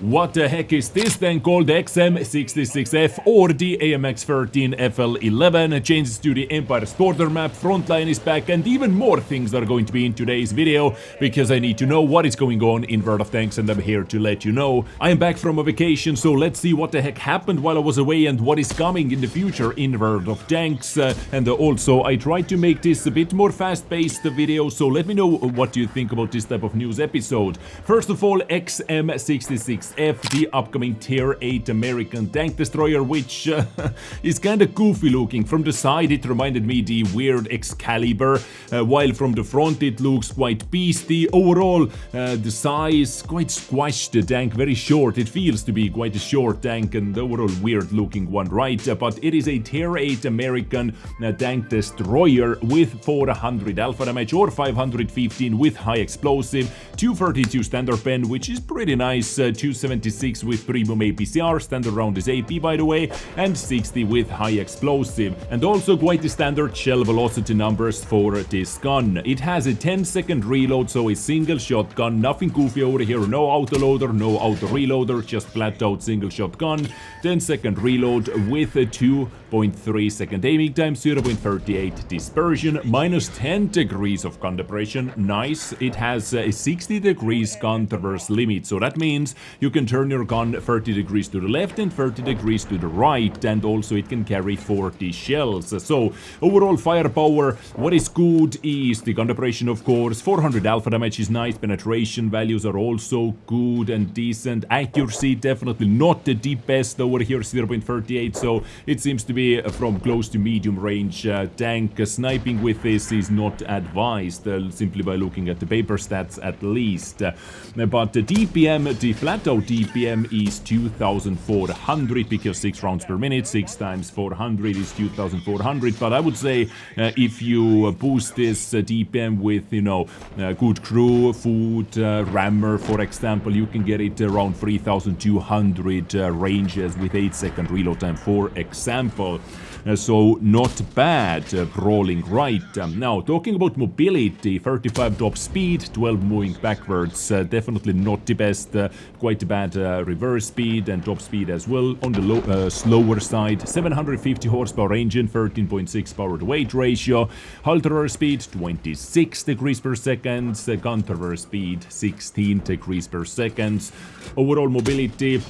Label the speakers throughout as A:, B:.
A: What the heck is this thing called XM66F or the AMX 13 FL11? Changes to the Empire's border map, Frontline is back, and even more things are going to be in today's video, because I need to know what is going on in World of Tanks, and I'm here to let you know. I am back from a vacation, so let's see what the heck happened while I was away and what is coming in the future in World of Tanks. And also, I tried to make this a bit more fast-paced video, so let me know what you think about this type of news episode. First of all, XM66F, the upcoming Tier 8 American tank destroyer, which is kinda goofy looking. From the side it reminded me the weird Excalibur, while from the front it looks quite beasty. Overall, the size quite squashed, the tank very short. It feels to be quite a short tank and overall weird looking one, right? But it is a Tier 8 American tank destroyer with 400 alpha damage or 515 with high explosive, 232 standard pen, which is pretty nice, 276 with premium APCR, standard round is AP by the way, and 60 with high explosive, and also quite the standard shell velocity numbers for this gun. It has a 10-second reload, so a single shotgun, nothing goofy over here, no autoloader, no auto reloader, just flat out single shotgun, 10-second reload with a 2.3 second aiming time, 0.38 dispersion, minus 10 degrees of gun depression, nice. It has a 60 degrees gun traverse limit, so that means you can turn your gun 30 degrees to the left and 30 degrees to the right, and also it can carry 40 shells. So overall firepower, what is good is the gun depression, of course. 400 alpha damage is nice, penetration values are also good and decent, accuracy definitely not the best over here, 0.38, so it seems to be from close to medium range tank. Sniping with this is not advised, simply by looking at the paper stats at least. But the DPM, the flat out DPM is 2400, because 6 rounds per minute, 6 times 400 is 2400, but I would say if you boost this DPM with, you know, good crew, food, rammer for example, you can get it around 3200 ranges with 8-second reload time for example. So not bad, brawling right. Now talking about mobility, 35 top speed, 12 moving backwards, definitely not the best, quite bad reverse speed and top speed as well on the slower side. 750 horsepower engine, 13.6 power to weight ratio, hull traverse speed 26 degrees per second, gun traverse speed 16 degrees per second. Overall mobility,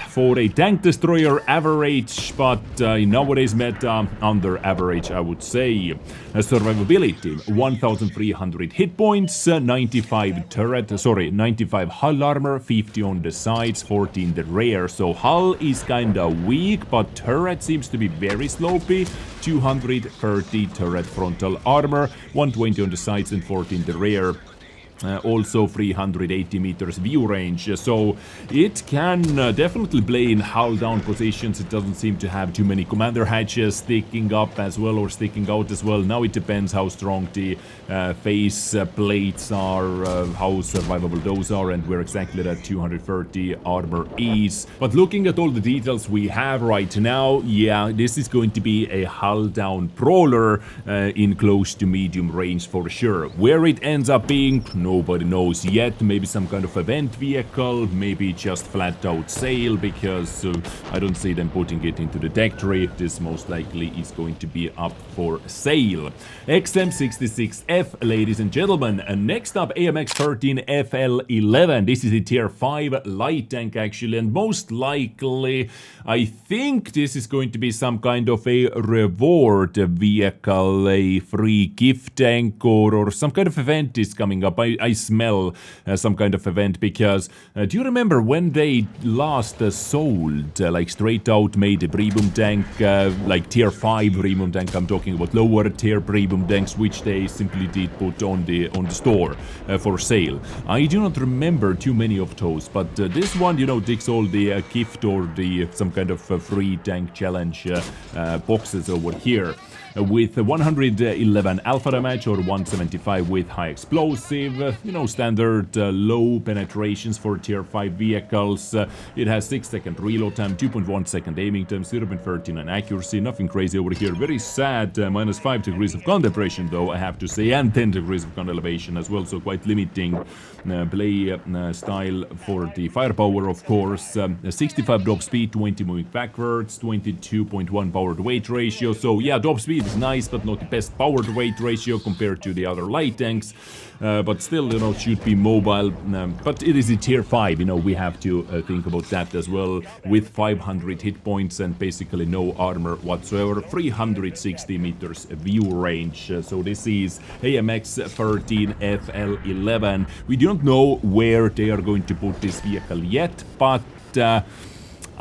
A: for a tank destroyer, average, but in nowadays meta, under average I would say. Survivability, 1300 hit points, 95 95 hull armor, 50 on the sides, 14 the rear, so hull is kinda weak, but turret seems to be very slopey. 230 turret frontal armor, 120 on the sides and 14 the rear. Also 380 meters view range, so it can definitely play in hull down positions. It doesn't seem to have too many commander hatches sticking up as well or sticking out as well. Now it depends how strong the face plates are, how survivable those are, and where exactly that 230 armor is. But looking at all the details we have right now, yeah, this is going to be a hull down brawler in close to medium range for sure. Where it ends up being, nobody knows yet. Maybe some kind of event vehicle, maybe just flat out sale, because I don't see them putting it into the deck tree. This most likely is going to be up for sale. XM66F, ladies and gentlemen. And next up, AMX 13 FL11. This is a tier 5 light tank actually, and most likely I think this is going to be some kind of a reward vehicle, a free gift tank, or some kind of event is coming up. I smell some kind of event, because do you remember when they last sold like straight out made a premium tank, like tier 5 premium tank, I'm talking about lower tier premium tanks, which they simply did put on the store for sale. I do not remember too many of those, but this one, you know, takes all the gift or the some kind of free tank challenge boxes over here. With 111 alpha damage or 175 with high explosive, standard low penetrations for tier 5 vehicles. It has 6-second reload time, 2.1 second aiming time, 0.39 accuracy, nothing crazy over here. Very sad, minus 5 degrees of gun depression though, I have to say, and 10 degrees of gun elevation as well, so quite limiting play style for the firepower, of course. 65 drop speed, 20 moving backwards, 22.1 power to weight ratio. So yeah, drop speed is nice, but not the best power to weight ratio compared to the other light tanks. But still, should be mobile. But it is a tier 5, we have to think about that as well. With 500 hit points and basically no armor whatsoever, 360 meters view range. So this is AMX 13 FL11. We don't know where they are going to put this vehicle yet, but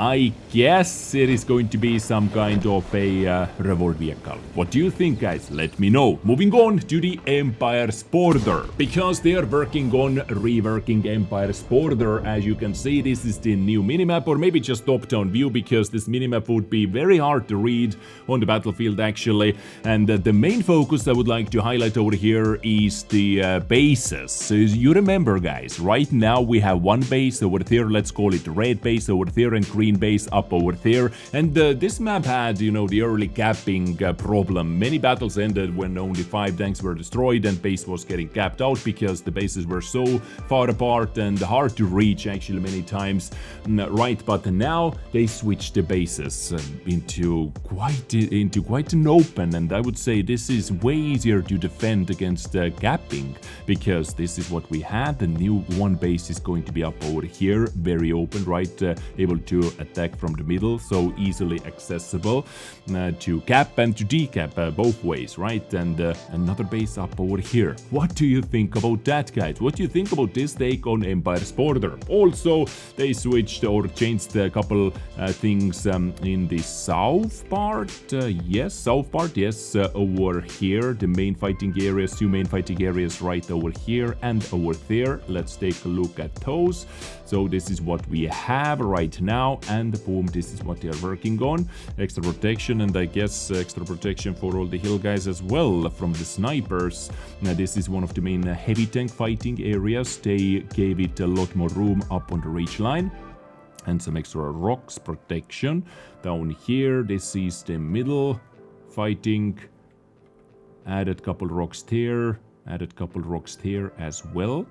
A: I guess it is going to be some kind of a reward vehicle. What do you think, guys? Let me know. Moving on to the Empire's border, because they are working on reworking Empire's border. As you can see, this is the new minimap, or maybe just top-down view, because this minimap would be very hard to read on the battlefield actually. And the main focus I would like to highlight over here is the bases. So as you remember, guys, right now we have one base over there, let's call it the red base over there, and green base up over there. And this map had, the early capping problem. Many battles ended when only 5 tanks were destroyed and base was getting capped out because the bases were so far apart and hard to reach actually many times. Right, but now they switched the bases into quite an open, and I would say this is way easier to defend against capping, because this is what we had. The new one base is going to be up over here, very open, right, able to attack from the middle, so easily accessible to cap and to decap both ways, right? And another base up over here. What do you think about that, guys? What do you think about this take on Empire's border? Also, they switched or changed a couple things in the south part. Yes, over here, the main fighting areas, 2 main fighting areas right over here and over there. Let's take a look at those. So this is what we have right now, and boom, this is what they are working on. Extra protection, and I guess extra protection for all the hill guys as well from the snipers. Now this is one of the main heavy tank fighting areas. They gave it a lot more room up on the ridge line, and some extra rocks protection down here. This is the middle fighting. Added couple rocks there, added couple rocks there as well.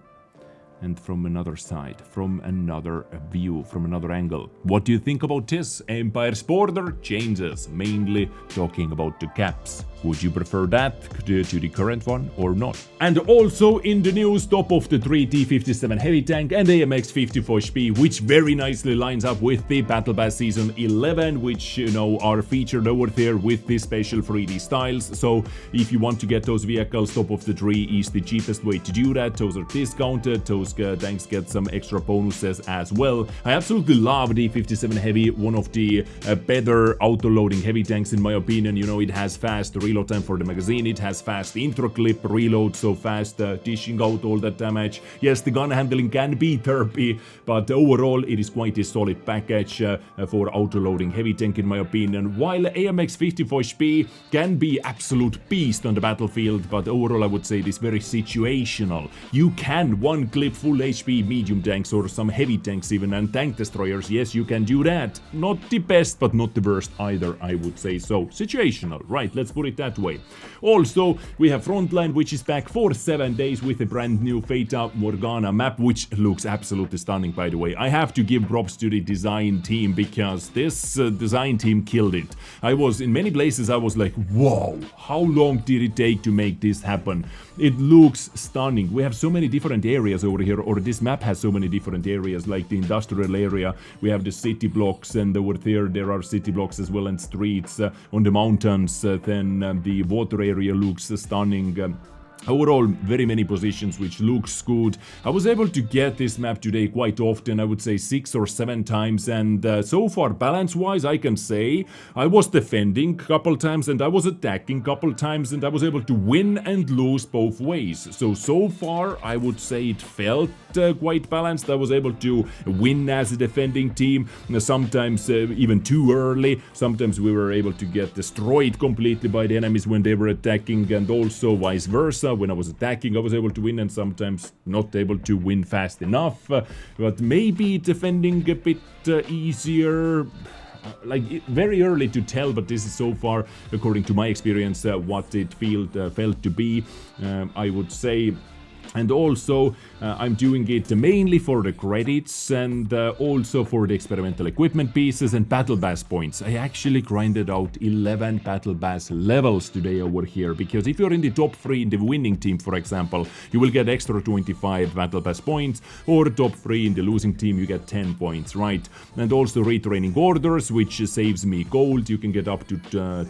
A: And from another side, from another view, from another angle. What do you think about this? Empire's border changes, mainly talking about the caps. Would you prefer that to the current one or not? And also in the news, top of the 3 T57 heavy tank and AMX 54 HP, which very nicely lines up with the Battle Pass Season 11, which, are featured over there with the special 3D styles. So if you want to get those vehicles, top of the 3 is the cheapest way to do that. Those are discounted. Those tanks get some extra bonuses as well. I absolutely love the 57 heavy, one of the better auto-loading heavy tanks in my opinion. It has fast reload time for the magazine, it has fast intro clip reload, so fast dishing out all that damage. Yes, the gun handling can be derpy, but overall it is quite a solid package for auto-loading heavy tank in my opinion. While AMX 54 HP can be absolute beast on the battlefield, but overall I would say it is very situational. You can one clip full HP medium tanks or some heavy tanks even, and tank destroyers, yes, you can do that. Not the best, but not the worst either, I would say. So situational, right, let's put it that way. Also, we have Frontline, which is back for 7 days with a brand new Fata Morgana map, which looks absolutely stunning, by the way. I have to give props to the design team, because this design team killed it. In many places I was like, whoa, how long did it take to make this happen? It looks stunning. We have so many different areas over here, or this map has so many different areas, like the industrial area. We have the city blocks, and over there are city blocks as well, and streets on the mountains. Then the water area looks stunning. Overall, very many positions, which looks good. I was able to get this map today quite often, I would say 6 or 7 times, and so far, balance-wise, I can say I was defending a couple times and I was attacking a couple times, and I was able to win and lose both ways. So far, I would say it felt quite balanced. I was able to win as a defending team, sometimes even too early. Sometimes we were able to get destroyed completely by the enemies when they were attacking, and also vice versa. When I was attacking, I was able to win, and sometimes not able to win fast enough. But maybe defending a bit easier. Like very early to tell, but this is so far, according to my experience, what it felt to be, I would say. And also, I'm doing it mainly for the credits and also for the experimental equipment pieces and battle pass points. I actually grinded out 11 battle pass levels today over here, because if you're in the top 3 in the winning team, for example, you will get extra 25 battle pass points, or top 3 in the losing team, you get 10 points, right? And also retraining orders, which saves me gold. You can get up to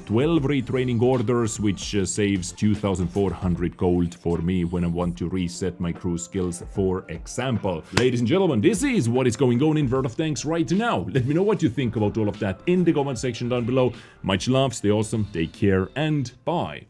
A: 12 retraining orders, which saves 2,400 gold for me when I want to reset my crew skills, for example. Ladies and gentlemen, this is what is going on in World of Tanks right now. Let me know what you think about all of that in the comment section down below. Much love, stay awesome, take care, and bye.